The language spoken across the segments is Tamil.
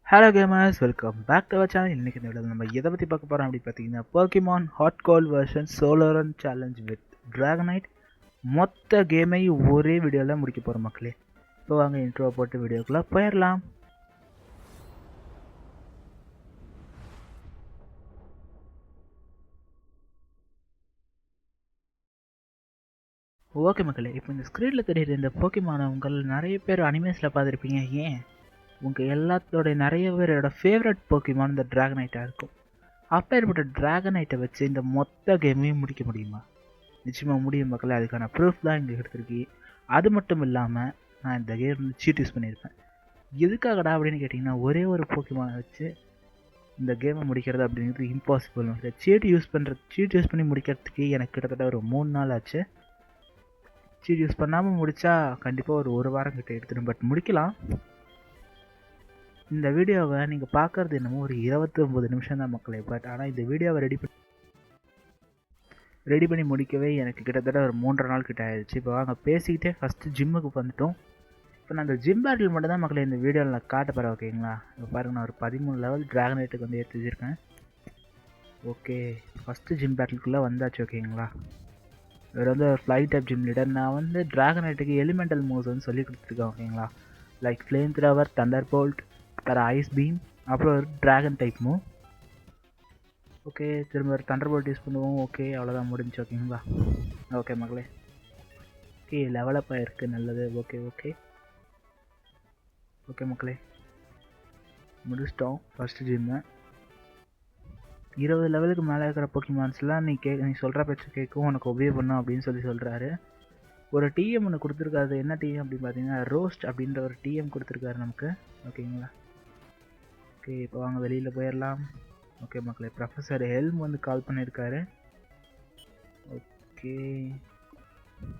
Hello gamers, welcome back to our channel. இன்றைக்கி இந்த வீடியோவில் நம்ம எதை பற்றி பார்க்க போகிறோம் அப்படி பார்த்தீங்கன்னா, Pokemon Heart Gold version solo run challenge with Dragonite மொத்த கேமையும் ஒரே வீடியோவில் முடிக்க போகிறோம் மக்களே. இப்போ வாங்க இன்ட்ரோ போட்டு வீடியோக்குள்ளே போயிடலாம். ஓகே மக்களே, இப்போ இந்த ஸ்க்ரீனில் தெரியுற இந்த போக்கிமானை உங்கள் நிறைய பேர் அனிமேஸில் பார்த்துருப்பீங்க. ஏன் உங்கள் எல்லாத்தோடைய நிறைய பேரோட ஃபேவரட் போக்கிமான் இந்த டிராகனைட்டாக இருக்கும். அப்பேற்பட்ட டிராகனைட்டை வச்சு இந்த மொத்த கேமையும் முடிக்க முடியுமா? நிச்சயமாக முடியும் மக்களே. அதுக்கான ப்ரூஃப் தான் இங்கே எடுத்திருக்கு. அது மட்டும் இல்லாமல் நான் இந்த கேம் வந்து சீட் யூஸ் பண்ணியிருப்பேன். எதுக்காகடா அப்படின்னு கேட்டிங்கன்னா, ஒரே ஒரு போக்கிமானை வச்சு இந்த கேமை முடிக்கிறது அப்படிங்கிறது இம்பாசிபிள். சீட் யூஸ் பண்ணி முடிக்கிறதுக்கு எனக்கு கிட்டத்தட்ட ஒரு 3 நாள் ஆச்சு. சீட் யூஸ் பண்ணாமல் முடித்தா கண்டிப்பாக ஒரு வாரம் கிட்ட எடுத்துடும். பட் முடிக்கலாம். இந்த வீடியோவை நீங்கள் பார்க்குறது என்னமோ ஒரு 29 நிமிஷம் தான் மக்களே. பட் ஆனால் இந்த வீடியோவை ரெடி பண்ணி முடிக்கவே எனக்கு கிட்டத்தட்ட ஒரு 3.5 நாள் கிட்ட ஆயிடுச்சு. இப்போ வாங்க பேசிக்கிட்டே ஃபஸ்ட்டு ஜிம்முக்கு வந்துட்டோம். இப்போ நான் அந்த ஜிம் பேட்டில் மட்டும் தான் மக்களே இந்த வீடியோவில் நான் காட்ட போகிறேன். ஓகேங்களா? இப்போ பாருங்கள், நான் ஒரு 13 லெவல் டிராகனைட்டுக்கு வந்து எடுத்து வச்சுருக்கேன். ஓகே, ஃபஸ்ட்டு ஜிம் பேட்டிலுக்குள்ளே வந்தாச்சு. ஓகேங்களா? இவர் வந்து ஒரு ஃப்ளைட் டைப் ஜிம் லீடர். நான் வந்து டிராகனைட்டுக்கு எலிமெண்டல் மூவ்ஸ் வந்து சொல்லி கொடுத்துருக்கேன். ஓகேங்களா? Like flamethrower, thunderbolt, ice beam, அப்புறம் ஒரு டிராகன் டைப் மூவ். ஓகே, திரும்ப ஒரு தண்டர் போல்ட் யூஸ் பண்ணுவோம். ஓகே, அவ்வளோதான் முடிஞ்சு. ஓகேங்களா? ஓகே மக்களே. ஓகே, லெவலப் ஆகிருக்கு, நல்லது. ஓகே ஓகே ஓகே மக்களே, முடிச்சிட்டோம் ஃபஸ்ட்டு ஜிம்மை. 20 லெவலுக்கு மேலே இருக்கிற போக்கிமான்ஸ்லாம் நீ சொல்கிற பேச்சு கேட்கும், உனக்கு ஒபே பண்ணும் அப்படின்னு சொல்கிறாரு. ஒரு டிஎம் ஒன்று கொடுத்துருக்காரு. என்ன டிஎம் அப்படின்னு பார்த்தீங்கன்னா, ரோஸ்ட் அப்படின்ற ஒரு டிஎம் கொடுத்துருக்காரு நமக்கு. ஓகேங்களா? ஓகே, இப்போ வாங்க வெளியில் போயிடலாம். ஓகே மக்களே, ப்ரொஃபஸர் ஹெல்ம் வந்து கால் பண்ணியிருக்காரு. ஓகே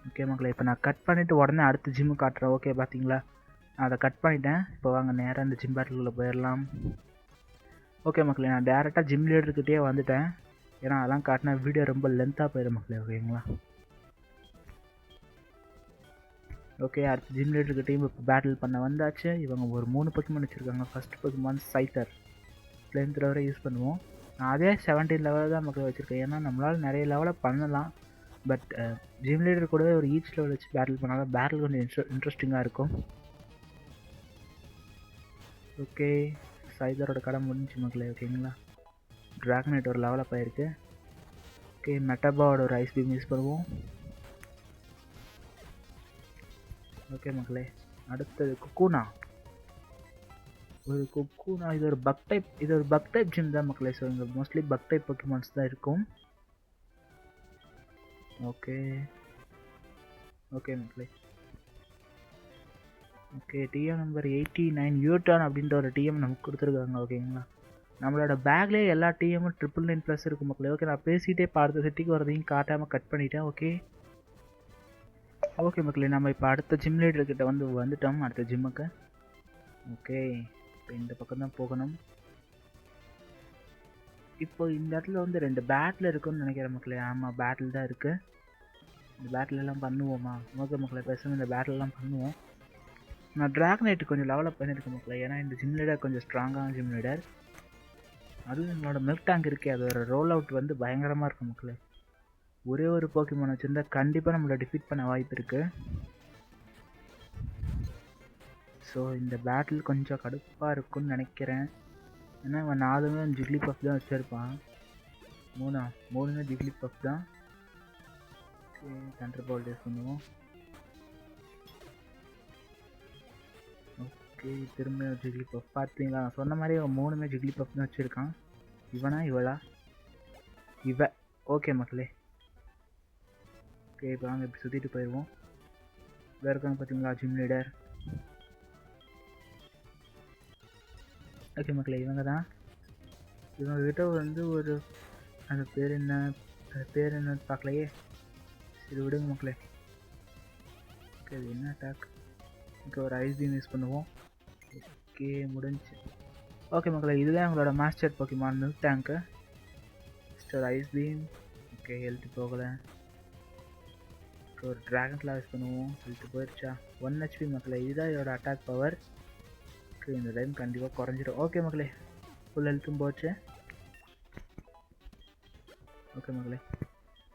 ஓகே மக்களே, இப்போ நான் கட் பண்ணிவிட்டு உடனே அடுத்த ஜிம்மு காட்டுறேன். ஓகே, பார்த்தீங்களா? நான் அதை கட் பண்ணிட்டேன். இப்போ வாங்க நேராக இந்த ஜிம் பேட்டிலுக்குள்ளே போயிடலாம். ஓகே மக்களே, நான் டேரெக்டாக ஜிம் லீடர்கிட்டே வந்துட்டேன். ஏன்னா அதெல்லாம் காட்டினா வீடியோ ரொம்ப லென்த்தாக போயிடும் மக்களே. ஓகேங்களா? ஓகே, அடுத்த ஜிம் லீடர்கிட்டையும் இப்போ பேட்டில் பண்ண வந்தாச்சு. இவங்க ஒரு 3 போக்கிமான் வச்சுருக்காங்க. First Pokemon Scyther. ஃப்ளேம் த்ரோவரை யூஸ் பண்ணுவோம். நான் அதே 17 லெவலில் தான் மக்கள் வச்சுருக்கேன். ஏன்னா நம்மளால் நிறைய லெவலை பண்ணலாம். பட் ஜிம் லீடர் கூடவே ஒரு ஈச் லெவல் வச்சு பேட்டில் பண்ணாலும் பேட்டில் கொஞ்சம் இன்ட்ரெஸ்டிங்காக இருக்கும். ஓகே, சைதரோட கடை முடிஞ்சு மக்களே. ஓகேங்களா? டிராகனைட் ஒரு லெவலப் ஆயிருக்கு. ஓகே, மெட்டபாவோட ஒரு ஐஸ் பீம் யூஸ் பண்ணுவோம். ஓகே மக்களே, அடுத்தது குக்கூனா. ஒரு குக்கூனா இது ஒரு பக் டைப் ஜிம் தான் மக்களே. ஸோ இங்கே மோஸ்ட்லி பக் டைப் போக்கிமான்ஸ் தான் இருக்கும். ஓகே ஓகே மக்களே. ஓகே, டிஎம் நம்பர் 89 யூட்டான் அப்படின்ற ஒரு டிஎம் நமக்கு கொடுத்துருக்காங்க. ஓகேங்களா? நம்மளோட பேக்லேயே எல்லா டிஎம்மும் 999+ இருக்கும் மக்களே. ஓகே, நான் பேசிகிட்டே அடுத்த சிட்டிக்கு வரதையும் காட்டாமல் கட் பண்ணிட்டேன். ஓகே ஓகே மக்களே, நம்ம இப்போ அடுத்த ஜிம் லீடர்கிட்ட வந்துட்டோம். அடுத்த ஜிம்முக்கு. ஓகே, இப்போ இந்த பக்கம் தான் போகணும். இப்போ இந்த இடத்துல வந்து 2 பேட்டில் இருக்குன்னு நினைக்கிறேன் மக்களே. ஆமாம், பேட்டில் தான் இருக்குது. இந்த பேட்டிலெல்லாம் பண்ணுவோமா? ஓகே மக்களே, பேசுகிறேன். இந்த பேட்டிலெல்லாம் பண்ணுவோம். நான் டிராகனைட்டு கொஞ்சம் டெவலப் பண்ணியிருக்கேன் மக்களே. ஏன்னா இந்த ஜிம் லீடர் கொஞ்சம் ஸ்ட்ராங்கான ஜிம் லீடர். அதுவும் நம்மளோட மில்க் டேங்க் இருக்கே, அதோட ரோல் அவுட் வந்து பயங்கரமாக இருக்கும் மக்களே. ஒரே ஒரு போக்கிமான் வச்சுருந்தா கண்டிப்பாக நம்மளை டிஃபீட் பண்ண வாய்ப்பு இருக்குது. ஸோ இந்த பேட்டில் கொஞ்சம் கடுப்பாக இருக்குன்னு நினைக்கிறேன். ஏன்னா அவன் 4மே ஜிக்லி பஃப் தான் வச்சுருப்பான். 3மே ஜிக்லி பஃப் தான். ஓகே, தண்டர் போல்ட் யூஸ் பண்ணுவோம். ஓகே, திரும்ப ஜிக்லி பஃப். பார்த்தீங்களா, சொன்ன மாதிரி அவன் 3மே ஜிக்லி பஃப் தான் வச்சுருக்கான். இவனா இவளா? இவ. ஓகே மக்களே. ஓகே, இப்போ வாங்க இப்படி சுற்றிட்டு போயிடுவோம். இதாக இருக்காங்க பார்த்தீங்களா ஜிம் லீடர். ஓகே மக்களே, இவங்க தான். இவங்ககிட்ட வந்து ஒரு அந்த பேர் என்னன்னு பார்க்கலையே. சரி விடுங்க மக்களே. ஓகே, அது என்ன அட்டாக்? ஓகே, ஒரு ஐஸ் பீம் யூஸ் பண்ணுவோம். ஓகே, முடிஞ்சு. ஓகே மக்களே, இதுதான் எங்களோட மாஸ்டர் போக்கிமான் மில்க் டேங்க்கு. ஒரு ஐஸ் பீம். ஓகே, ஹெல்த்து போகலை. ஓகே, ஒரு ட்ராகன் கிளாஸ் யூஸ் பண்ணுவோம். ஹெல்த்து போயிடுச்சா? 1 HP மக்களே. இதுதான் இதோட அட்டாக் பவர். ஓகே இந்த டைம் கண்டிப்பாக குறைஞ்சிடும். ஓகே மக்களே, ஃபுல் ஹெல்த்தும் போச்சு. ஓகே மக்களே,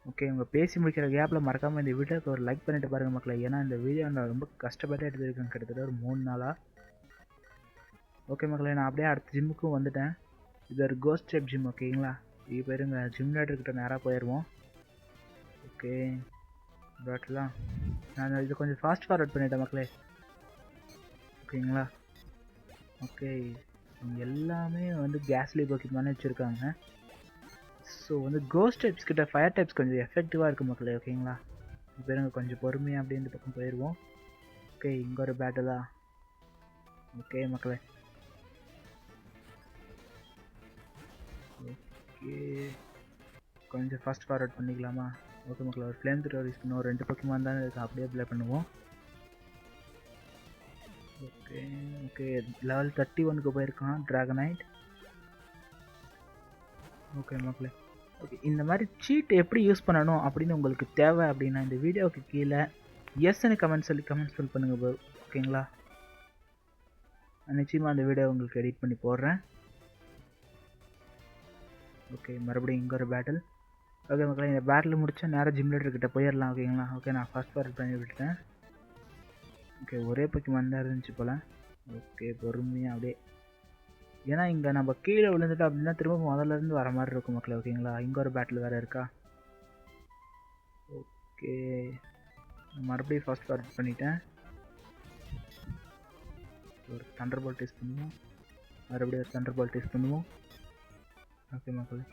ஓகே உங்கள் பேசி முடிக்கிற கேப்பில் மறக்காமல் இந்த வீடியோக்கு ஒரு லைக் பண்ணிட்டு பாருங்கள் மக்களே. ஏன்னா இந்த வீடியோ நான் ரொம்ப கஷ்டப்பட்டு எடுத்துருக்கேன், கிட்டத்தட்ட ஒரு 3 நாளாக. ஓகே மக்களே, நான் அப்படியே அடுத்த ஜிம்முக்கும் வந்துட்டேன். இது ஒரு கோஸ்ட் டைப் ஜிம் ஓகேங்களா. இது போயிருங்க ஜிம் லேட்டர்கிட்ட நேராக போயிடுவோம். ஓகே பட்லாம் நான் இது கொஞ்சம் ஃபாஸ்ட் ஃபார்வர்ட் பண்ணிட்டேன் மக்களே, ஓகேங்களா. ஓகே எல்லாமே வந்து கேஸ்லி போக்கிமானே வச்சுருக்காங்க. ஸோ வந்து கோஸ்ட் டைப்ஸ் கிட்ட ஃபயர் டைப்ஸ் கொஞ்சம் எஃபெக்டிவாக இருக்குது மக்களே, ஓகேங்களா. இப்போ இருங்க கொஞ்சம் பொறுமையாக அப்படியே இந்த பக்கம் போயிடுவோம். ஓகே இங்கே ஒரு பேட்டிலா. ஓகே மக்களே, ஓகே கொஞ்சம் ஃபாஸ்ட் ஃபார்வர்ட் பண்ணிக்கலாமா. ஓகே மக்களே, ஒரு ஃப்ளேம் த்ரோவர் யூஸ் பண்ணுவோம். 2 பக்கமாக தான் இருக்குது, அப்படியே அப்ளை பண்ணுவோம். ஓகே ஓகே லெவல் 31க்கு போயிருக்கான் ட்ராகனைட். ஓகே மக்களே, ஓகே இந்த மாதிரி சீட் எப்படி யூஸ் பண்ணணும் அப்படின்னு உங்களுக்கு தேவை அப்படின்னா இந்த வீடியோவுக்கு கீழே எஸ்ன்னு கமெண்ட்ஸ் ஃபில் பண்ணுங்கள் ப்ரோ, ஓகேங்களா. நிச்சயமாக அந்த வீடியோ உங்களுக்கு எடிட் பண்ணி போடுறேன். ஓகே மறுபடியும் இங்கே ஒரு பேட்டில். ஓகே மக்களே, இந்த பேட்டில் முடித்தா நேராக ஜிம் லீடர்கிட்ட போயிடலாம், ஓகேங்களா. ஓகே நான் ஃபர்ஸ்ட் ஃபார்வர்ட் பண்ணி விட்டுட்டேன். ஓகே ஒரே பக்கம் தான் இருந்துச்சு போல். ஓகே பொறுமையாக அப்படியே, ஏன்னா இங்கே நம்ம கீழே விழுந்துட்டோம் அப்படின்னா திரும்ப முதல்லேருந்து வர மாதிரி இருக்கும் மக்களே, ஓகேங்களா. இங்கே ஒரு பேட்டில் வேறு இருக்கா. ஓகே மறுபடியும் ஃபர்ஸ்ட் ஃபார்வர்ட் பண்ணிட்டேன். ஒரு தண்டர் பால் டேஸ்ட் பண்ணுவோம். மறுபடியும் ஒரு தண்டர் பால் டேஸ்ட் பண்ணுவோம். ஓகே மக்களே,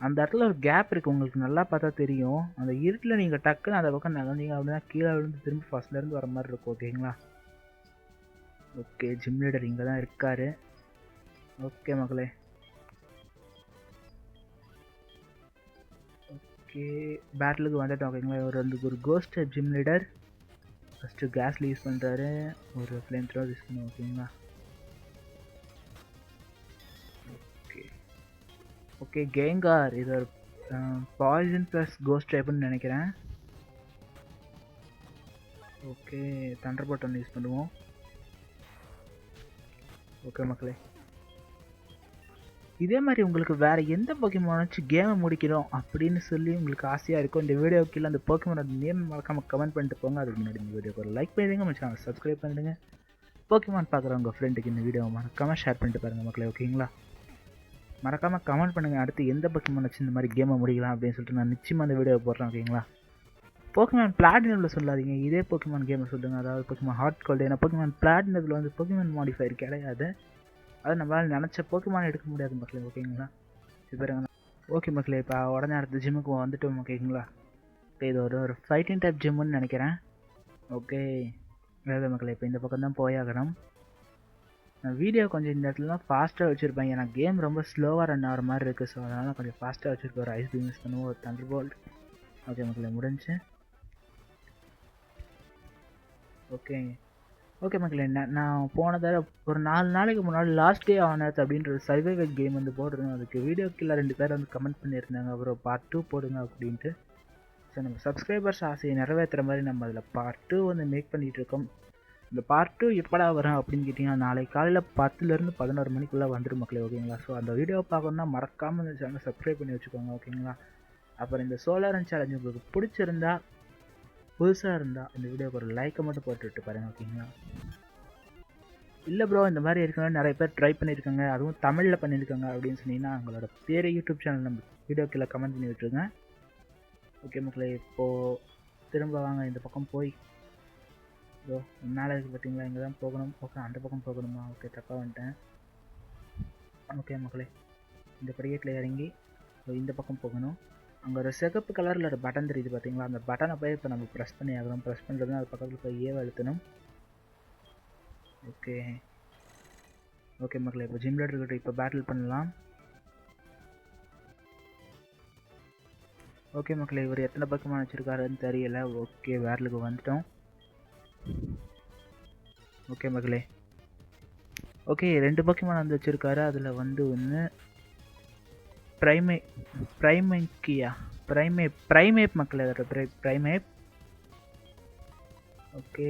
அந்த இடத்துல ஒரு கேப் இருக்குது, உங்களுக்கு நல்லா பார்த்தா தெரியும். அந்த இருட்டில் நீங்கள் டக்குன்னு அந்த பக்கம் நகர்ந்தீங்க அப்படின்னா கீழே விழுந்து திரும்பி ஃபர்ஸ்ட்லேருந்து வர மாதிரி இருக்கும், ஓகேங்களா. ஓகே ஜிம் லீடர் இங்கே தான் இருக்கார். ஓகே மக்களே, ஓகே பேட்டிலுக்கு வந்துட்டோம், ஓகேங்களா. இவர் வந்து ஒரு கோஸ்ட் ஜிம் லீடர். ஃபஸ்ட்டு கேஸில் யூஸ் பண்ணுறாரு, ஒரு ஃப்ளேம் த்ரோவர் யூஸ் பண்ணுவோம், ஓகேங்களா. ஓகே ஓகே கேங்கார் இது ஒரு பாய்சன் ப்ளஸ் கோஸ்ட் டைப்னு நினைக்கிறேன். ஓகே தண்டர் பால் ஒன்று யூஸ் பண்ணுவோம். ஓகே மக்களே, இதே மாதிரி உங்களுக்கு வேறு எந்த போக்கிமான் வச்சு கேமை முடிக்கிறோம் அப்படின்னு சொல்லி உங்களுக்கு ஆசையாக இருக்கும், இந்த வீடியோ கீழே அந்த போக்கிமானோட நேம் மறக்காமல் கமெண்ட் பண்ணிட்டு போங்க. அதுக்கு முன்னாடி இந்த வீடியோக்கு ஒரு லைக் பண்ணிடுங்க, நம்ம சேனல் சப்ஸ்கிரைப் பண்ணிடுங்க. போக்கிமான் பார்க்குறவங்க ஃப்ரெண்டுக்கு இந்த வீடியோவை மறக்காமல் ஷேர் பண்ணிட்டு பாருங்கள் மக்களே, ஓகேங்களா. மறக்காமல் கமெண்ட் பண்ணுங்கள் அடுத்து எந்த போக்கிமான் வச்சு இந்த மாதிரி கேமை முடிக்கலாம் அப்படின்னு சொல்லிட்டு நான் நிச்சயமாக அந்த வீடியோவை போடுறேன், ஓகேங்களா. போக்கிமான் பிளாட்டினமில் சொல்லாதீங்க, இதே போக்கிமான் கேமை சொல்லுங்கள். அதாவது போக்கிமான் ஹார்ட் கோல்டு. ஏன்னா போக்கிமான் பிளாட்டினத்தில் வந்து போக்கிமான் மாடிஃபயர் கிடையாது, அது நம்மளால் நினச்ச போக்கிமான் எடுக்க முடியாது மக்களே, ஓகேங்களா. இப்போ ஓகே மக்களே, இப்போ உடனே அடுத்த ஜிம்முக்கு வந்துட்டோம், ஓகேங்களா. இது ஒரு ஃபைட்டிங் டைப் ஜிம்முன்னு நினைக்கிறேன். ஓகே வேறு மக்களே, இப்போ இந்த பக்கம் தான் போயாகணும். நான் வீடியோ கொஞ்சம் இந்த இடத்துலலாம் ஃபாஸ்ட்டாக வச்சுருப்பேன், ஏன்னா கேம் ரொம்ப ஸ்லோவாக ரன் ஆகிற மாதிரி இருக்குது. ஸோ அதனால் கொஞ்சம் ஃபாஸ்ட்டாக வச்சுருப்பேன். ஒரு ஐஸ் பீம் யூஸ் பண்ணுவோம், ஒரு தண்டர் போல்ட். ஓகே மக்களே முடிஞ்சு. ஓகே ஓகே மக்களே, நான் போன தடவை ஒரு 4 நாளைக்கு முன்னாடி லாஸ்ட் டே ஆன் எர்த் அப்படின்ற ஒரு சர்வைவல் கேம் வந்து போட்டிருந்தோம். அதுக்கு வீடியோக்கில் 2 பேர் வந்து கமெண்ட் பண்ணியிருந்தாங்க, அப்புறம் பார்ட் 2 போடுங்க அப்படின்ட்டு. ஸோ நம்ம சப்ஸ்கிரைபர்ஸ் ஆசையை நிறைவேற்றுற மாதிரி நம்ம அதில் பார்ட் 2 வந்து மேக் பண்ணிகிட்டு இருக்கோம். இந்த பார்ட் 2 எப்படா வரும் அப்படின்னு கேட்டிங்கன்னா நாளைக்கு காலையில் 10லேருந்து 11 மணிக்குள்ளே வந்துடும் மக்களே, ஓகேங்களா. ஸோ அந்த வீடியோவை பார்க்கணுன்னா மறக்காமல் இந்த சேனலை சப்ஸ்கிரைப் பண்ணி வச்சுக்கோங்க, ஓகேங்களா. அப்புறம் இந்த சோலாரன் சேலஞ்ச் உங்களுக்கு பிடிச்சிருந்தா, புதுசாக இருந்தால் இந்த வீடியோக்கு ஒரு லைக்கை மட்டும் போட்டுவிட்டு பாருங்கள், ஓகேங்களா. இல்லை ப்ரோ இந்த மாதிரி இருக்கவங்க நிறைய பேர் ட்ரை பண்ணியிருக்காங்க, அதுவும் தமிழில் பண்ணியிருக்காங்க அப்படின்னு சொன்னீங்கன்னா அவங்களோட பேர் யூடியூப் சேனல் நம்ம வீடியோக்கில் கமெண்ட் பண்ணி விட்டுருங்க, ஓகே மக்களே. இப்போது திரும்ப வாங்க இந்த பக்கம் போய் ப்ரோ மேலே இருக்குது பார்த்தீங்களா, இங்கே தான் போகணும். ஓகே அந்த பக்கம் போகணுமா, ஓகே தப்பாக வந்துட்டேன். ஓகே மக்களே, இந்த படிக்கட்டில் இறங்கி இந்த பக்கம் போகணும். அங்கே ஒரு சிகப்பு கலரில் ஒரு பட்டன் தெரியுது பார்த்தீங்களா, அந்த பட்டனை போய் இப்போ நம்ம ப்ரெஸ் பண்ணி ஆகணும். ப்ரெஸ் பண்ணுறதுனா அது பக்கத்தில் போய் ஏவை அழுத்தணும். ஓகே ஓகே மக்களே, இப்போ ஜிம் லீடர்கிட்ட இப்போ பேட்டில் பண்ணலாம். ஓகே மக்களே, இவர் எத்தனை பக்கமாக வச்சுருக்காருன்னு தெரியலை. ஓகே பேட்டிலுக்கு வந்துட்டோம். ஓகே மக்களே, ஓகே 2 பக்கமாக வந்து வச்சுருக்காரு. அதில் வந்து ஒன்று பிரைமேப் மக்களே, அதோட Primeape. Okay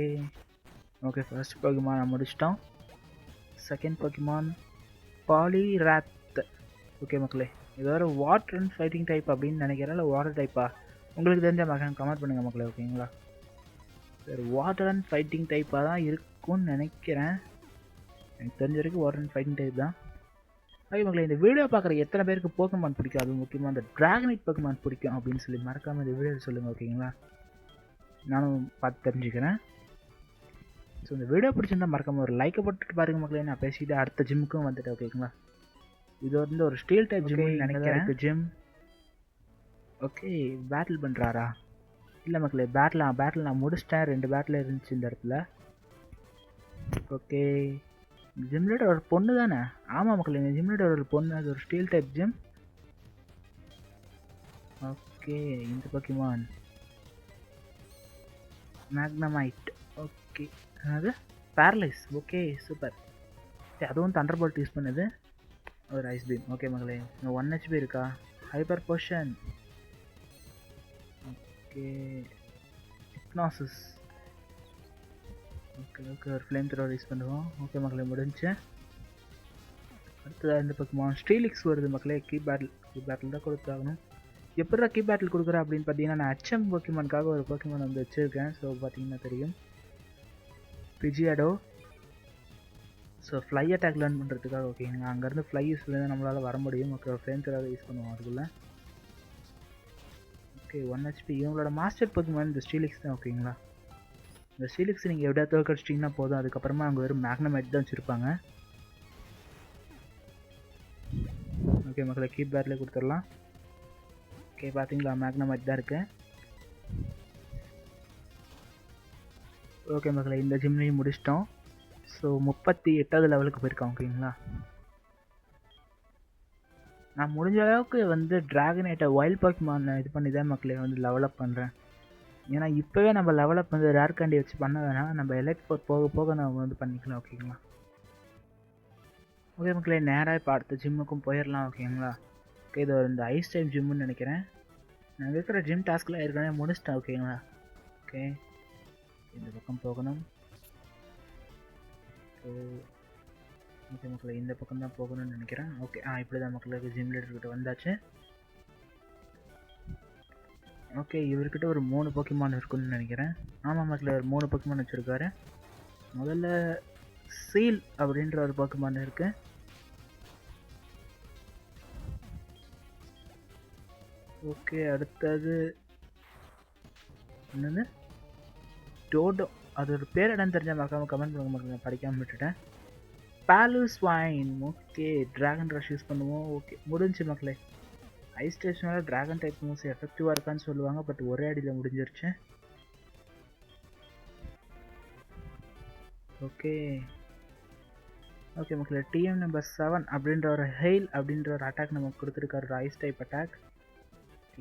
okay first Pokemon முடிச்சிட்டோம். Second Pokemon Poliwrath. ஓகே மக்களே, இது ஒரு வாட்டர் அண்ட் ஃபைட்டிங் டைப் அப்படின்னு நினைக்கிறேன், இல்லை வாட்டர் டைப்பா? உங்களுக்கு தெரிஞ்ச மகன் கமெண்ட் பண்ணுங்கள் மக்களே. ஓகேங்களா, சரி வாட்டர் அண்ட் ஃபைட்டிங் டைப்பாக தான் இருக்கும்னு நினைக்கிறேன். எனக்கு தெரிஞ்ச வரைக்கும் வாட்டர் அண்ட் ஃபைட்டிங் டைப் தான். ஓகே மக்களே, இந்த வீடியோ பார்க்குற எத்தனை பேருக்கு போக்கமான் பிடிக்கும், அது முக்கியமாக அந்த டிராகனைட் போக்கமான் பிடிக்கும் அப்படின்னு சொல்லி மறக்காமல் இந்த வீடியோ சொல்லுங்கள். ஓகேங்களா, நானும் பார்த்து தெரிஞ்சுக்கிறேன். ஸோ இந்த வீடியோ பிடிச்சிருந்தா மறக்காமல் ஒரு லைக்கை போட்டுட்டு பாருங்கள் மக்களே. நான் பேசிக்கிட்டு அடுத்த ஜிம்முக்கும் வந்துட்டேன். ஓகேங்களா, இது வந்து ஒரு ஸ்டீல் டைப் ஜிம் நினைக்கிறேன். ஜிம் ஓகே, பேட்டில் பண்ணுறாரா? இல்லை மக்களே, பேட்டில் நான் முடிச்சிட்டேன். 2 பேட்டில் இருந்துச்சு இந்த இடத்துல. ஓகே, ஜிம் லீடர் ஒரு பொண்ணு தானே? ஆமாம் மக்களே, இந்த ஜிம் லீடர் ஒரு பொண்ணு. அது ஒரு ஸ்டீல் டைப் ஜிம். ஓகே, இந்த போக்கிமான் மேக்னமைட். ஓகே, அது பேரலைஸ். Okay super. அதுவும் தண்டர் போல்ட் யூஸ் பண்ணுது. ஒரு ஐஸ் பீம். ஓகே மக்களே, 1 HP இருக்கா? Hyper potion. Okay, hypnosis. Okay okay, ஒரு ஃப்ளேம் த்ரோவர் யூஸ் பண்ணுவோம். ஓகே மக்களே, முடிஞ்சு. அடுத்ததாக இந்த போக்கிமான் ஸ்டீலிக்ஸ் வருது மக்களே. கீ பேட்டில் தான் கொடுத்தாகணும். எப்படா கீ பேட்டில் கொடுக்குறேன் அப்படின்னு பார்த்தீங்கன்னா, நான் HM போக்கிமானுக்காக ஒரு போக்கிமான் வந்து வச்சுருக்கேன். ஸோ பார்த்தீங்கன்னா தெரியும், பிஜியாடோ. ஸோ ஃப்ளை அட்டாக் லேர்ன் பண்ணுறதுக்காக. ஓகேங்களா, அங்கேருந்து ஃப்ளை யூஸ்லேருந்து நம்மளால் வர முடியும். ஓகே, ஃப்ளேம் த்ரோவர் யூஸ் பண்ணுவோம் அதுக்குள்ளே. Okay, 1 HP. இவங்களோட மாஸ்டர் போக்கிமான் இந்த ஸ்டீலிக்ஸ் தான். ஓகேங்களா, இந்த ஸ்டீலிக்ஸ் நீங்கள் எப்படியா தோற்கடிச்சிட்டிங்கன்னா போதும். அதுக்கப்புறமா அவங்க வெறும் மேக்னமைட் தான் வச்சுருப்பாங்க. ஓகே மக்களை, கீப் பேட்லேயே கொடுத்துடலாம். ஓகே, பார்த்தீங்களா, மேக்னமைட் தான் இருக்குது. ஓகே மக்களை, இந்த ஜிம்லையும் முடிச்சிட்டோம். ஸோ 38வது லெவலுக்கு போயிருக்கோம். ஓகேங்களா, நான் முடிஞ்ச அளவுக்கு வந்து டிராகனைட்டை வைல்ட் போக்கிமான் இது பண்ணி தான் மக்களே வந்து லெவலப் பண்ணுறேன். ஏன்னா இப்போவே நம்ம லெவலப் வந்து ரேர் கேண்டி வச்சு பண்ண வேணாம், நம்ம எலைட் போக போக நம்ம வந்து பண்ணிக்கலாம். ஓகேங்களா, ஓகே மக்களே, நேராக இப்போ அடுத்த ஜிம்முக்கும் போயிடலாம். ஓகேங்களா, ஓகே, இது இந்த ஐஸ் டைம் ஜிம்முன்னு நினைக்கிறேன். நான் இருக்கிற ஜிம் டாஸ்கில் ஏற்கனவே முடிச்சிட்டேன். ஓகேங்களா, ஓகே, இந்த பக்கம் போகணும். ஸோ ஓகே மக்களை, இந்த பக்கம் தான் போகணும்னு நினைக்கிறேன். ஓகே, இப்படி தான் மக்களுக்கு ஜிம் லீடர்கிட்ட வந்தாச்சு. ஓகே, இவர்கிட்ட ஒரு 3 போக்கிமான் இருக்குன்னு நினைக்கிறேன். ஆமாம் மக்களே, ஒரு 3 போக்கிமான் வச்சுருக்காரு. முதல்ல சீல் அப்படின்ற ஒரு போக்கிமான் இருக்குது. ஓகே, அடுத்தது என்னது, டோடோ. அது ஒரு பேர் என்னன்னு தெரிஞ்சால் மறக்காமல் கமெண்ட் பண்ணுங்க மக்கள், நான் படிக்காமல் விட்டுட்டேன். பாலுஸ்வைன். ஓகே, ட்ராகன் ரஷ் யூஸ் பண்ணுவோம். ஓகே, முடிஞ்சு மக்களே. ஐஸ் ஸ்டேஷனில் ட்ராகன் டைப் மூவ்ஸ் எஃபெக்டிவாக இருக்கான்னு சொல்லுவாங்க, பட் ஒரே அடியில் முடிஞ்சிருச்சு. ஓகே ஓகே மக்களே, டிஎம் நம்பர் 7 அப்படின்ற ஒரு ஹெயில் அப்படின்ற ஒரு அட்டாக் நமக்கு கொடுத்துருக்காரு, ஒரு ஐஸ் டைப் அட்டாக்.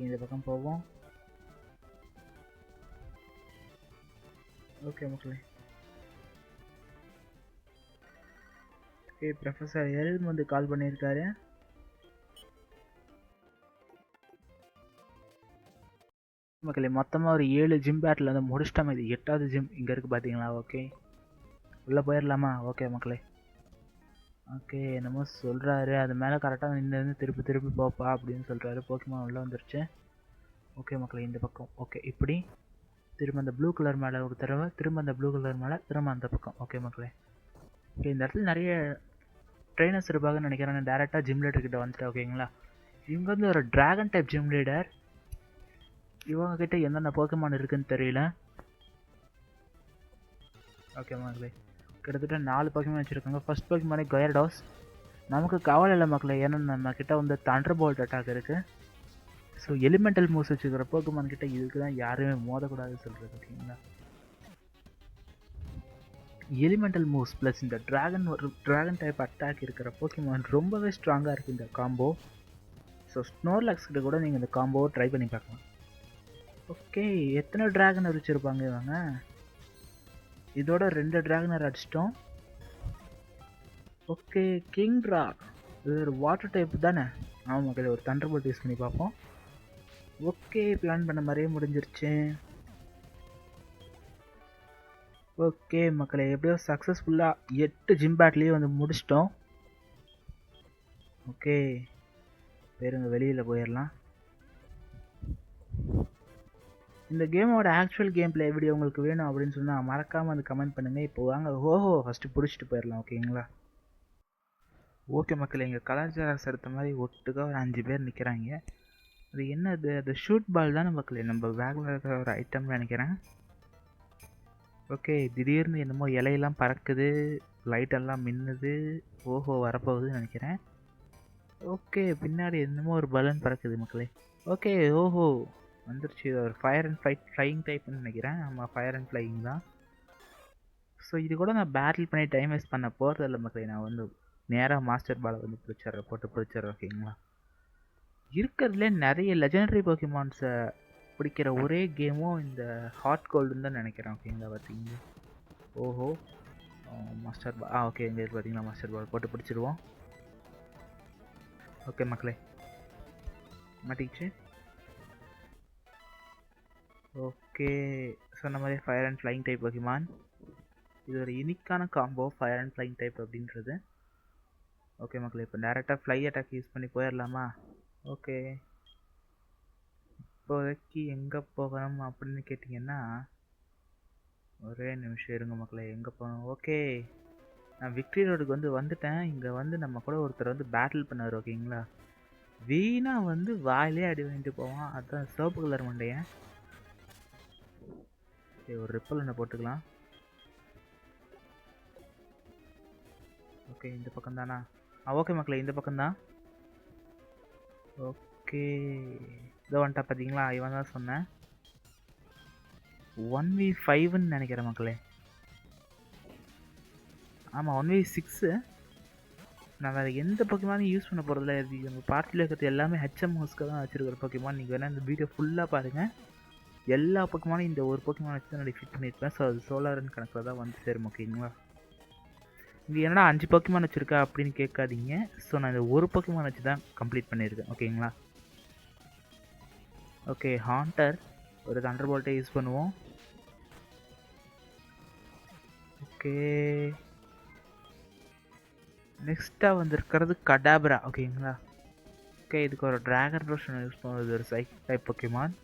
இந்த பக்கம் போவோம். ஓகே மக்களே, ஓகே, ப்ரொஃபஸர் எல்ம் வந்து கால் பண்ணியிருக்காரு. மக்களே, மொத்தமாக ஒரு 7 ஜிம் பேட்டில் வந்து முடிச்சிட்டோம். இது 8வது ஜிம் இங்கே இருக்குது பார்த்தீங்களா. ஓகே, உள்ளே போயிடலாமா? ஓகே மக்களே, ஓகே, என்னமோ சொல்கிறாரு, அது மேலே கரெக்டாக நின்று திருப்பி போப்பா அப்படின்னு சொல்கிறாரு. போக்கிமான் உள்ளே வந்துருச்சு. ஓகே மக்களே, இந்த பக்கம். ஓகே, இப்படி திரும்ப அந்த ப்ளூ கலர் மேலே ஒரு தடவை, திரும்ப அந்த ப்ளூ கலர் மேலே, திரும்ப அந்த பக்கம். ஓகே மக்களே, ஓகே, இந்த இடத்துல நிறைய ட்ரெயினர்ஸ் இருப்பாங்கன்னு நினைக்கிறேன். நான் டேரெக்டாக ஜிம் லீடர்கிட்ட வந்துட்டேன். ஓகேங்களா, இவங்க வந்து ஒரு ட்ராகன் டைப் ஜிம் லீடர். இவங்க கிட்ட என்னென்ன போக்கிமான் இருக்குன்னு தெரியல. ஓகே மக்களே, கிட்டத்தட்ட 4 போக்கிமான் வச்சுருக்காங்க. ஃபர்ஸ்ட் போக்கிமானே கயர்டாஸ். நமக்கு கவலை இல்லை மக்களே, ஏன்னா நம்ம கிட்ட வந்து தண்டர் போல்ட் அட்டாக் இருக்குது. ஸோ எலிமெண்டல் மூவ்ஸ் வச்சுக்கிற போக்கிமான் கிட்ட இதுக்கு தான் யாருமே மோதக்கூடாதுன்னு சொல்கிறது. ஓகேங்களா, எலிமெண்டல் மூவ்ஸ் ப்ளஸ் இந்த ட்ராகன் டைப் அட்டாக் இருக்கிற போக்கிமான் ரொம்பவே ஸ்ட்ராங்காக இருக்குது இந்த காம்போ. ஸோ ஸ்னோர்லாக்ஸ் கிட்ட கூட நீங்கள் இந்த காம்போவை ட்ரை பண்ணி பார்க்கலாம். ஓகே, எத்தனை ட்ராகனர் வச்சுருப்பாங்க இவங்க? இதோட 2 ட்ராகனர் அடிச்சிட்டோம். ஓகே, கிங்ட்ரா. இது ஒரு வாட்டர் டைப் தானே? ஆமாம் மக்களே, ஒரு தண்டர் போல்ட் யூஸ் பண்ணி பார்ப்போம். ஓகே, பிளான் பண்ண மாதிரியே முடிஞ்சிருச்சு. ஓகே மக்களே, எப்படியோ சக்ஸஸ்ஃபுல்லாக 8 ஜிம் பேட்லேயே வந்து முடிச்சிட்டோம். ஓகே பேருங்க, வெளியில் போயிடலாம். இந்த கேமோட ஆக்சுவல் கேம் பிளே வீடியோ உங்களுக்கு வேணும் அப்படின்னு சொன்னால் மறக்காமல் வந்து கமெண்ட் பண்ணுங்கள். இப்போ வாங்க ஓஹோ ஃபஸ்ட்டு பிடிச்சிட்டு போயிடலாம். ஓகேங்களா? ஓகே மக்கள், எங்கள் கலாச்சாரம் சேர்த்த மாதிரி ஒட்டுக்காக ஒரு 5 பேர் நிற்கிறாங்க. அது என்னது? அது ஷூட் பால் தானே மக்களே, நம்ம பேக்கில் இருக்கிற ஒரு ஐட்டம்னு நினைக்கிறேன். ஓகே, திடீர்னு என்னமோ இலையெல்லாம் பறக்குது, லைட்டெல்லாம் மின்னுது. ஓஹோ வரப்போகுதுன்னு நினைக்கிறேன். ஓகே, பின்னாடி என்னமோ ஒரு பலூன் பறக்குது மக்களே. ஓகே ஓஹோ வந்துருச்சு. இது ஒரு ஃபயர் அண்ட் ஃப்ளையிங் டைப்னு நினைக்கிறேன். ஆமாம், ஃபயர் அண்ட் ஃப்ளையிங் தான். ஸோ இது கூட நான் பேட்டில் பண்ணி டைம் வேஸ்ட் பண்ண போகிறதில்ல மக்களே. நான் வந்து நேராக மாஸ்டர் பாலை வந்து போட்டு பிடிச்சிட்றேன். ஓகேங்களா? இருக்கிறதுலே நிறைய லெஜெண்டரி போக்கிமான்ஸை பிடிக்கிற ஒரே கேமும் இந்த ஹாட் கோல்டுன்னு தான் நினைக்கிறேன். ஓகேங்களா? பார்த்தீங்களா? ஓஹோ மாஸ்டர் பால். ஓகே, எங்கே இருக்குது பார்த்தீங்களா? மாஸ்டர் பால் போட்டு பிடிச்சிடுவோம். ஓகே மக்களே, மாட்டிக்கிச்சு. ஓகே, சொன்ன மாதிரி fire and flying type Pokemon. இது ஒரு யூனிக்கான combo, fire and flying type அப்படின்றது. ஓகே மக்களே, இப்போ டேரெக்டாக ஃப்ளை அட்டாக் யூஸ் பண்ணி போயிடலாமா? ஓகே, இப்போதைக்கு எங்கே போகணும் அப்படின்னு கேட்டிங்கன்னா, ஒரே நிமிஷம் இருங்க மக்களே. எங்கே போகணும்? ஓகே, நான் விக்டரி ரோடுக்கு வந்து வந்துட்டேன். இங்கே வந்து நம்ம கூட ஒருத்தர் வந்து பேட்டில் பண்ணார். ஓகேங்களா? வீணாக வந்து வாயிலே அடி வாங்கிட்டு போவான். அதுதான் சிவப்பு கலர் மண்டையன். ஓகே, ஒரு ரிப்பல் ஒன்று போட்டுக்கலாம். ஓகே, இந்த பக்கம் தானா? ஓகே மக்களே, இந்த பக்கம்தான். ஓகே, இதோ வந்துட்டா பார்த்தீங்களா? இவன் தான் சொன்னேன். 1v5ன்னு நினைக்கிறேன் மக்களே. ஆமாம், 1v6. நான் வேறு எந்த போக்கிமானும் யூஸ் பண்ண போகிறதில்ல. இது நம்ம பார்ட்டியில் இருக்கிறது எல்லாமே ஹெச்எம் ஹவுஸ்க்கு தான் வச்சுருக்கிற போக்கிமான். நீங்கள் வேணால் இந்த வீடியோ ஃபுல்லாக பாருங்கள். எல்லா போக்கிமானும் இந்த ஒரு போக்கிமான் வச்சு தான் நான் ஃபிட் பண்ணியிருப்பேன். ஸோ அது சோலாரன் கணக்கில் தான் வந்து சேரும். ஓகேங்களா? இங்கே என்னடா 5 போக்கிமான் வச்சுருக்கா அப்படின்னு கேட்காதீங்க. ஸோ நான் இந்த ஒரு போக்கிமான் வச்சு தான் கம்ப்ளீட் பண்ணியிருக்கேன். ஓகேங்களா? ஓகே, ஹாண்டர் ஒரு தண்டர் போல்ட்டை யூஸ் பண்ணுவோம். ஓகே, நெக்ஸ்ட்டாக வந்துருக்கிறது கடாப்ரா. ஓகேங்களா? ஓகே, இதுக்கு ஒரு ட்ராகன் ரோஷன் யூஸ் பண்ணுறது, ஒரு சைக்கிள் டைப் போக்கிமான்.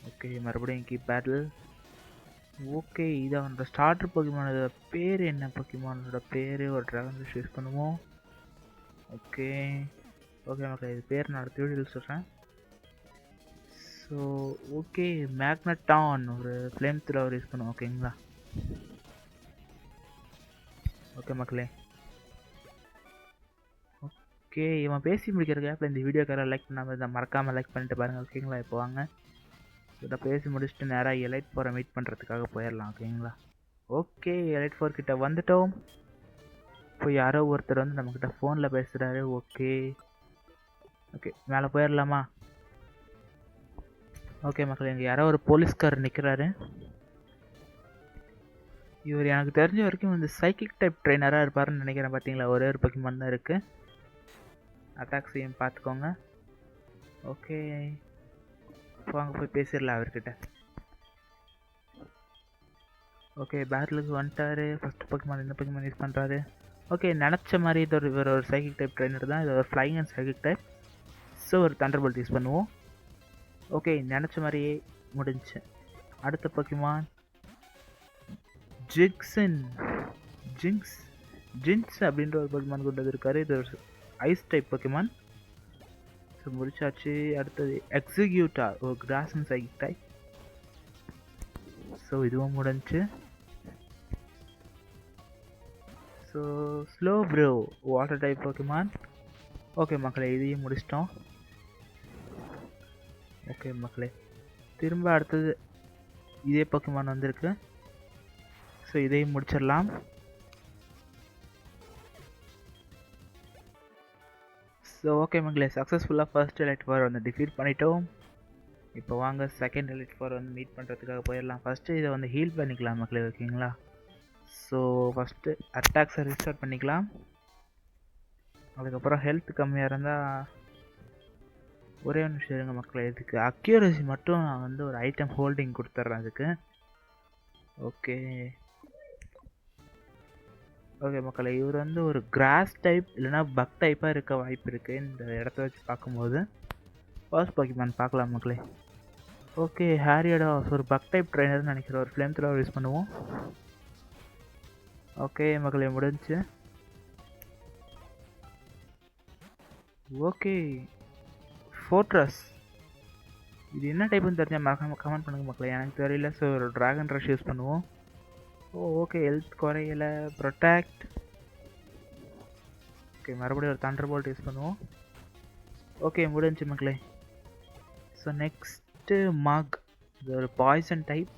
ஓகே, மறுபடியும் கீப் பேட்டில். ஓகே, இது அவனோட ஸ்டார்டர் போக்கிமானோட பேர் என்ன? போக்கிமானோட பேர் ஒரு ட்ராகன் ரோஷன் யூஸ் பண்ணுவோம். ஓகே ஓகே மக்களே, இது பேர் நான் அடுத்த வீடியோவில் சொல்கிறேன். ஸோ ஓகே, மேக்னட்டான் ஒரு ஃப்ளேம் த்ரோவர் யூஸ் பண்ணுவோம். ஓகேங்களா? ஓகே மக்களே, ஓகே இவன் பேசி முடிக்கிற கேப்பில் இந்த வீடியோக்கார லைக் பண்ணாமல் இதை மறக்காமல் லைக் பண்ணிட்டு பாருங்கள். ஓகேங்களா? இப்போ வாங்க இதை பேசி முடிச்சுட்டு நேராக எலைட் 4 மீட் பண்ணுறதுக்காக போயிடலாம். ஓகேங்களா? ஓகே, எலைட் 4 கிட்ட வந்துட்டோம். இப்போ யாரோ ஒருத்தர் வந்து நம்மக்கிட்ட ஃபோனில் பேசுகிறாரு. ஓகே ஓகே, மேலே போயிடலாமா? ஓகே மக்களே, இங்கே யாரோ ஒரு போலீஸ்கார் நிற்கிறாரு. இவர் எனக்கு தெரிஞ்ச வரைக்கும் இந்த சைக்கிள் டைப் ட்ரெயினராக இருப்பாருன்னு நினைக்கிறேன். பார்த்தீங்களா, ஒரே ஒரு போக்கிமான் தான் இருக்குது. அட்டாக் செய்யும் பார்த்துக்கோங்க. ஓகே, வாங்க போய் பேசிடலாம் அவர்கிட்ட. ஓகே, பேட்டிலுக்கு வந்துட்டாரு. ஃபஸ்ட்டு போக்கிமான் இந்த போக்கிமான் யூஸ் பண்ணுறாரு. ஓகே, நினச்ச மாதிரி இது இவர் ஒரு சைக்கிள் டைப் ட்ரெயினர் தான். இது ஒரு flying and cycle type. So ஒரு தண்டர் போல்ட் யூஸ் பண்ணுவோம். ஓகே, நினச்ச மாதிரியே முடிஞ்சு. அடுத்த போக்கிமான் ஜிங்ஸ் அப்படின்ற ஒரு போக்கிமான் கொண்டு இருக்காரு. இது ஒரு ஐஸ் டைப் போக்கிமான். ஸோ முடிச்சாச்சு. அடுத்தது எக்ஸிக்யூட்டா, ஒரு cross and cycle type. So இதுவும் முடிஞ்சு. So slow bro water type Pokemon. Okay மக்களே, இதையும் முடிச்சிட்டோம். ஓகே மக்களே, திரும்ப அடுத்தது இதே போக்கிமான் வந்திருக்கு. ஸோ இதையும் முடிச்சிடலாம். ஸோ ஓகே மக்களே, சக்ஸஸ்ஃபுல்லாக ஃபர்ஸ்ட் எலைட் 4 வந்து டிஃபீட் பண்ணிட்டோம். இப்போ வாங்க செகண்ட் எலைட் 4 வந்து மீட் பண்ணுறதுக்காக போயிடலாம். ஃபஸ்ட்டு இதை வந்து ஹீல் பண்ணிக்கலாம் மக்களே. ஓகேங்களா? ஸோ ஃபஸ்ட்டு அட்டாக்ஸை ரீஸ்டார்ட் பண்ணிக்கலாம். அதுக்கப்புறம் ஹெல்த் கம்மியாக இருந்தால் ஒரே ஒரு நிமிஷம் இருங்க மக்களே. இதுக்கு அக்யூரசி மட்டும் நான் வந்து ஒரு ஐட்டம் ஹோல்டிங் கொடுத்துட்றேன் அதுக்கு. ஓகே ஓகே மக்களே, இவர் வந்து ஒரு கிராஸ் டைப் இல்லைனா பக் டைப்பாக இருக்க வாய்ப்பு இருக்குது இந்த இடத்த வச்சு பார்க்கும்போது. ஃபர்ஸ்ட் போக்கிமான் பார்க்கலாம் மக்களே. ஓகே, ஹேரியோடாஸ் ஒரு பக் டைப் ட்ரைனர்னு நினைக்கிறேன். ஒரு ஃப்ளேம் த்ரோவர் யூஸ் பண்ணுவோம். ஓகே மக்களே, முடிஞ்சு. ஓகே, ஃபோர்ட்ரஸ் இது என்ன டைப்புன்னு தெரிஞ்சால் மறக்காம கமெண்ட் பண்ணுங்க மக்களே, எனக்கு தெரியல. ஸோ ஒரு ட்ராகன் ரஷ் யூஸ் பண்ணுவோம். ஓகே, ஹெல்த் குறையல, ப்ரொடெக்ட். ஓகே, மறுபடியும் ஒரு தண்டர் போல்ட் யூஸ் பண்ணுவோம். ஓகே, முடிஞ்சு மக்களே. ஸோ நெக்ஸ்ட்டு மக், இது ஒரு பாய்சன் டைப்.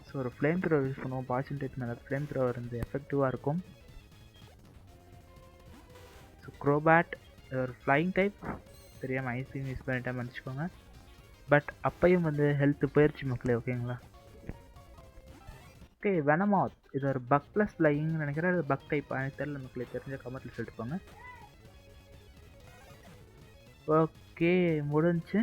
ஸோ ஒரு ஃப்ளேம் த்ரோவர் யூஸ் பண்ணுவோம். பாய்சன் டைப் மேலே ஃப்ளேம் த்ரோவர் வந்து எஃபெக்டிவாக இருக்கும். ஸோ க்ரோபேட் ஒரு ஃப்ளைங் டைப். தெரியாமல் ஐஸ்கிரீம் யூஸ் பண்ணிட்டேன், மன்னிச்சுக்கோங்க. பட் அப்பையும் வந்து ஹெல்த்து போயிடுச்சு மக்களே, ஓகேங்களா. ஓகே, வெனமாத் இது ஒரு பக் ப்ளஸ் ஃப்ளையிங்னு நினைக்கிறேன். அது பக் டைப் எனக்கு தெரியல மக்களே, தெரிஞ்ச கமெண்ட்டில் சொல்லிட்டு போங்க. ஓகே, முடிஞ்சு.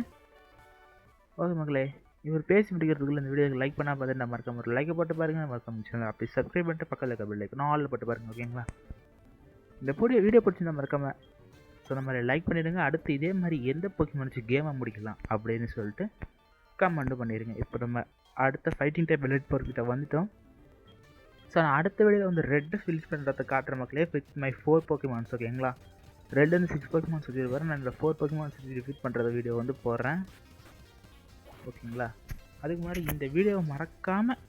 ஓகே மக்களே, இவர் பேசி முடிக்கிறதுக்குள்ள இந்த வீடியோக்கு லைக் பண்ணால் பார்த்துட்டு நான் மறக்காம ஒரு லைக்கை போட்டு பாருங்கள். மறக்காம சேனல் அப்படி சப்ஸ்கிரைப் பண்ணிட்டு பக்கத்தில் இருக்க பெல் ஐக்கன் ஆல்ல போட்டு பாருங்கள், ஓகேங்களா. இந்த வீடியோ பிடிச்சிருந்தா மறக்காம சொன்ன மாதிரி லைக் பண்ணிடுங்க. அடுத்து இதே மாதிரி எந்த போக்கிமான் வச்சு கேமை முடிக்கலாம் அப்படின்னு சொல்லிட்டு கமெண்ட் பண்ணிடுங்க. இப்போ நம்ம அடுத்த ஃபைட்டிங் டைப் எலிட் போர்க்கிட்ட வந்துட்டோம். ஸோ நான் அடுத்த வீடியோவில் வந்து ரெட்டு ஃபில்ஸ் பண்ணுறத காட்டுற மக்களே வித் மை 4 போக்கிமான்ஸ், ஓகேங்களா. ரெட்டுன்னு 6 போக்கிமான்ஸ் வச்சுருப்பாரு. நான் இந்த 4 போக்கிமான்ஸ் வச்சு ரிப்பீட் பண்ணுற வீடியோ வந்து போடுறேன், ஓகேங்களா. அதுக்கு முன்னாடி இந்த வீடியோவை மறக்காமல்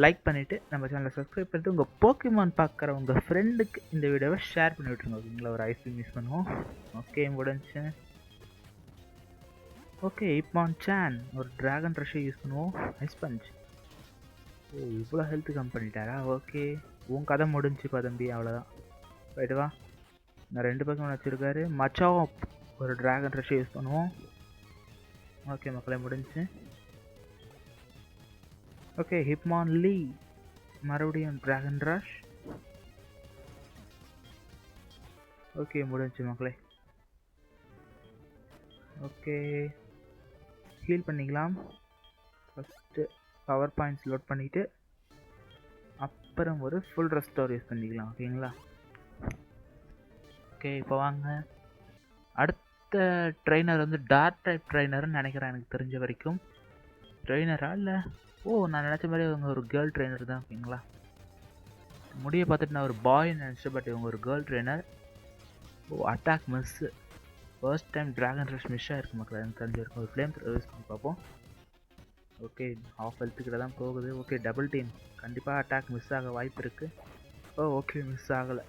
லைக் பண்ணிவிட்டு நம்ம சேனலை சப்ஸ்கிரைப் பண்ணிட்டு உங்கள் போக்கிமான் பார்க்குற உங்கள் ஃப்ரெண்டுக்கு இந்த வீடியோவை ஷேர் பண்ணி விட்ருங்க, ஓகேங்களா. ஒரு ஐஸ்கிரீம் யூஸ் பண்ணுவோம். ஓகே, முடிஞ்சு. ஓகே, ஹிப்மான்சான் ஒரு ட்ராகன் ரஷ்ஷை யூஸ் பண்ணுவோம். Ice punch. ஓ, இவ்வளோ ஹெல்த்து கம் பண்ணிட்டாரா. ஓகே, உன் கதை முடிஞ்சுப்பா தம்பி, அவ்வளோதான். ரைட்டு வா. நான் 2 பக்கம் வச்சுருக்காரு. மச்சாப் ஒரு ட்ராகன் ரஷ்ஷை யூஸ் பண்ணுவோம். ஓகே மக்களே, முடிஞ்சு. ஓகே, ஹிப்மான்லி மறுபடியும் ட்ராகன் ரஷ். ஓகே, முடிஞ்சு மக்களே. ஓகே, ஹீல் பண்ணிக்கலாம். ஃபஸ்ட்டு பவர் பாயிண்ட்ஸ் லோட் பண்ணிவிட்டு அப்புறம் ஒரு ஃபுல் ரெஸ்டோர் யூஸ் பண்ணிக்கலாம், ஓகேங்களா. ஓகே, இப்போ வாங்க. அடுத்த ட்ரைனர் வந்து டார்க் டைப் ட்ரைனர்னு நினைக்கிறேன், எனக்கு தெரிஞ்ச வரைக்கும். ட்ரைனரா இல்லை, ஓ நான் நினச்ச மாதிரி இவங்க ஒரு கேர்ள் ட்ரைனர் தான், ஓகேங்களா. முடியை பார்த்துட்டு நான் ஒரு பாய்ன்னு நினச்சேன், பட் இவங்க ஒரு கேர்ள் ட்ரைனர். ஓ, attack miss. First time dragon rush miss ஆகிருக்கு மக்கள், எனக்கு தெரிஞ்சிருக்கும். ஒரு ஃப்ளேம் யூஸ் பண்ணி பார்ப்போம். ஓகே, ஹாஃப் ஹெல்த்துக்கிட்ட தான் போகுது. Okay, double team. கண்டிப்பாக அட்டாக் மிஸ் ஆக வாய்ப்பு இருக்குது. ஓ ஓகே, மிஸ் ஆகலை.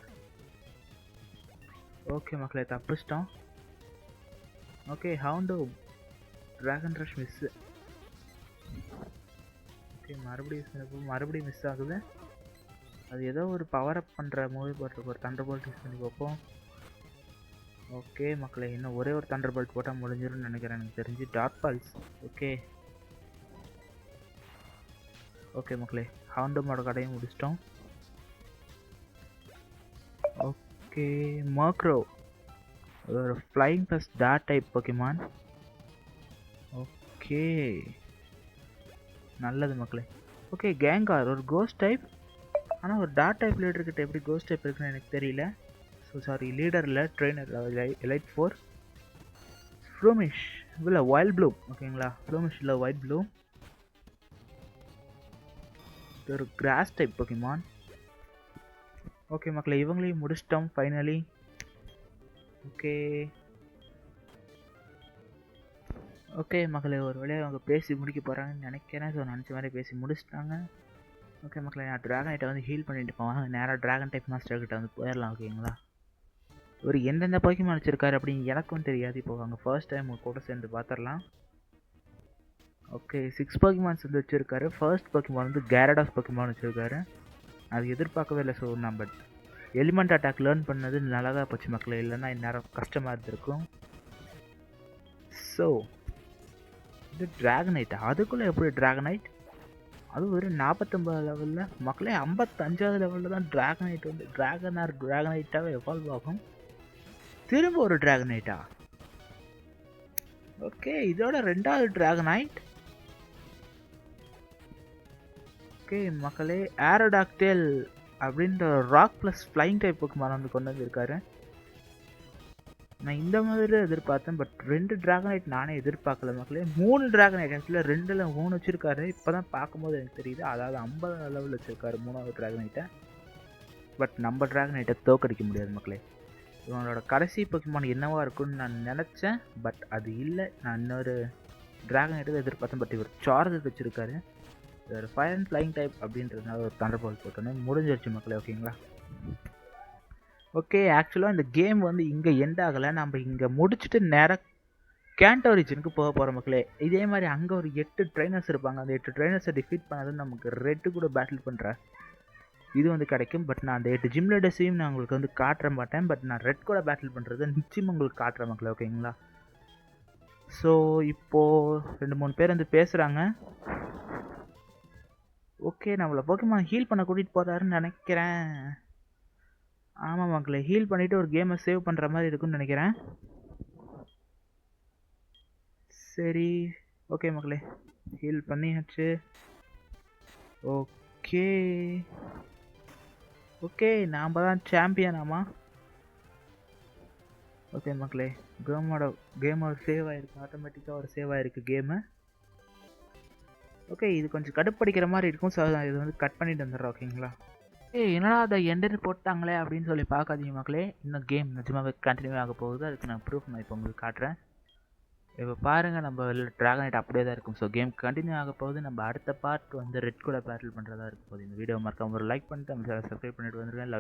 ஓகே மக்களே, தப்பிச்சிட்டோம். Okay, Houndoom dragon rush miss. Okay, மறுபடியும் மிஸ் ஆகுது. அது ஏதோ ஒரு பவர் அப் பண்ணுற மூவி போட்டு ஒரு தண்டர் போல்ட் யூஸ் பண்ணி பார்ப்போம். ஓகே மக்களே, இன்னும் ஒரே ஒரு தண்டர் போல்ட் போட்டால் முடிஞ்சிரும்னு நினைக்கிறேன், எனக்கு தெரிஞ்சு. Dark pulse. ஓகே ஓகே மக்களே, ஹவுண்டோமோட கடையும் முடிச்சிட்டோம். ஓகே, மர்க்ரோ ஒரு flying plus dark type Pokemon. Okay, நல்லது மக்களே. ஓகே, கேங்கார் ஒரு கோஸ்ட் டைப். ஆனால் ஒரு டார்க் டைப் லீடர்கிட்ட எப்படி கோஸ்ட் டைப் இருக்குன்னு எனக்கு தெரியல. ஸோ சாரி, லீடரில் ட்ரெயினர் எலைட் 4. ஃப்ளூமிஷ் இல்லை வைல்ட் ப்ளூம், ஓகேங்களா. ஃப்ளூமிஷ் இல்லை வைட் ப்ளூம். இது ஒரு கிராஸ் டைப் போக்கிமான். ஓகே மக்களே, இவங்களையும் முடிச்சிட்டோம் ஃபைனலி. ஓகே ஓகே மக்களே, ஒரு வேலையை அவங்க பேசி முடிக்க போகிறாங்கன்னு நினைக்கிறேன். ஸோ நினச்ச மாதிரி பேசி முடிச்சிட்டாங்க. ஓகே மக்களே, நான் ட்ராகனைட்டை வந்து ஹீல் பண்ணிட்டு போவாங்க. நேராக ட்ராகன் டைப் மாஸ்டர்கிட்ட வந்து போயிடலாம், ஓகேங்களா. ஒரு எந்தெந்த போக்கிமான் வச்சுருக்காரு அப்படின்னு எனக்கும் தெரியாது. இப்போ அவங்க ஃபர்ஸ்ட் டைம் கூட சேர்ந்து பார்த்துடலாம். ஓகே, 6 போக்கிமான்ஸ் வந்து வச்சுருக்காரு. ஃபர்ஸ்ட் போக்கிமான் வந்து கேரடாஸ் போக்கிமான் வச்சுருக்காரு. அது எதிர்பார்க்கவே இல்லை. ஸோ நான் பட் எலிமெண்ட் அட்டாக் லேர்ன் பண்ணது நல்லா தான் போச்சு மக்களே, இல்லைன்னா இந்நேரம் கஷ்டமாக இருந்திருக்கும். ஸோ இது ட்ராகனைட்டா, அதுக்குள்ளே எப்படி ட்ராகனைட்? அது ஒரு 49 லெவலில் மக்களே, 55வது லெவலில் தான் ட்ராகனைட் வந்து ட்ராகனைட்டாகவே எவால்வ் ஆகும். திரும்ப ஒரு ட்ராகனைட்டா? ஓகே, இதோட 2வது ட்ராகனைட். ஓகே மக்களே, ஏரோடாக்டேல் அப்படின்ற rock plus flying type Pokémon வந்து கொண்டு வந்திருக்காரு. நான் இந்த மாதிரி எதிர்பார்த்தேன், பட் 2 டிராகனைட் நானே எதிர்பார்க்கல மக்களே. 3 டிராகனைட், ஆக்சுவலாக 2ல் 3 வச்சுருக்காரு. இப்போ தான் பார்க்கும்போது எனக்கு தெரியுது, அதாவது 50 லெவல் வச்சுருக்காரு 3வது டிராகனைட்டை. பட் நம்ம டிராகனைட்டை தோக்கடிக்க முடியாது மக்களே. இவனோட கடைசி பொக்கிமான் என்னவா இருக்குன்னு நான் நினச்சேன், பட் அது இல்லை. நான் இன்னொரு டிராகனைட்டை எதிர்பார்த்தேன், பட் இவர் சார்ஜர் வச்சுருக்காரு. ஒரு ஃபயர் அண்ட் ஃப்ளைங் டைப் அப்படின்றதுனால ஒரு தண்டர் பால் போட்டோன்னே முடிஞ்சிருச்சு மக்களே. ஓகேங்களா? ஓகே, ஆக்சுவலாக இந்த கேம் வந்து இங்கே எண்ட் ஆகலை. நம்ம இங்கே முடிச்சுட்டு நேராக கேண்டோ ரீஜனுக்கு போக போகிற மக்களே. இதே மாதிரி அங்கே ஒரு 8 ட்ரைனர்ஸ் இருப்பாங்க. அந்த 8 ட்ரைனர்ஸை டிஃபீட் பண்ணது நமக்கு ரெட்டு கூட பேட்டில் பண்ணுற இது வந்து கிடைக்கும். பட் நான் அந்த 8 ஜிம் லீடர்ஸையும் நான் உங்களுக்கு வந்து காட்டுற மாட்டேன். பட் நான் ரெட் கூட பேட்டில் பண்ணுறது நிச்சயம் உங்களுக்கு காட்டுற மக்களே. ஓகேங்களா? ஸோ இப்போது 2-3 பேர் வந்து பேசுகிறாங்க. ஓகே, நம்மளை போக்கிமான் ஹீல் பண்ண கூட்டிகிட்டு போகிறாருன்னு நினைக்கிறேன். ஆமாம் மக்களே, ஹீல் பண்ணிவிட்டு ஒரு கேமை சேவ் பண்ணுற மாதிரி இருக்குன்னு நினைக்கிறேன். சரி, ஓகே மக்களே, ஹீல் பண்ணியாச்சு. ஓகே ஓகே, நாம் தான் சாம்பியன். ஆமாம். ஓகே மக்களே, கேமோட சேவ் ஆகிருக்கு. ஆட்டோமேட்டிக்காக ஒரு சேவ் ஆகிருக்கு கேமு. ஓகே, இது கொஞ்சம் கடுப்படிக்கிற மாதிரி இருக்கும். ஸோ இது வந்து கட் பண்ணிட்டு வந்துடுறோம். ஓகேங்களா? என்னடா அதை எண்டர் போட்டாங்களே அப்படின்னு சொல்லி பார்க்காதீங்க மக்களே. இன்னும் கேம் நிஜமாகவே கண்டினியூ ஆக போகுது. அதுக்கு நான் ப்ரூஃப் நான் இப்போ உங்களுக்கு காட்டுறேன். இப்போ பாருங்கள், நம்ம டிராகனைட் அப்படியே தான் இருக்கும். ஸோ கேம் கண்டினியூ ஆக போகுது. நம்ம அடுத்த பார்ட் வந்து ரெட் கூட பேட்டில் பண்ணுறதா இருக்கும் போது இந்த வீடியோ மறக்காம ஒரு லைக் பண்ணிட்டு நம்ம சப்ஸ்கிரைப் பண்ணிட்டு வந்துருக்கேன். லவ்.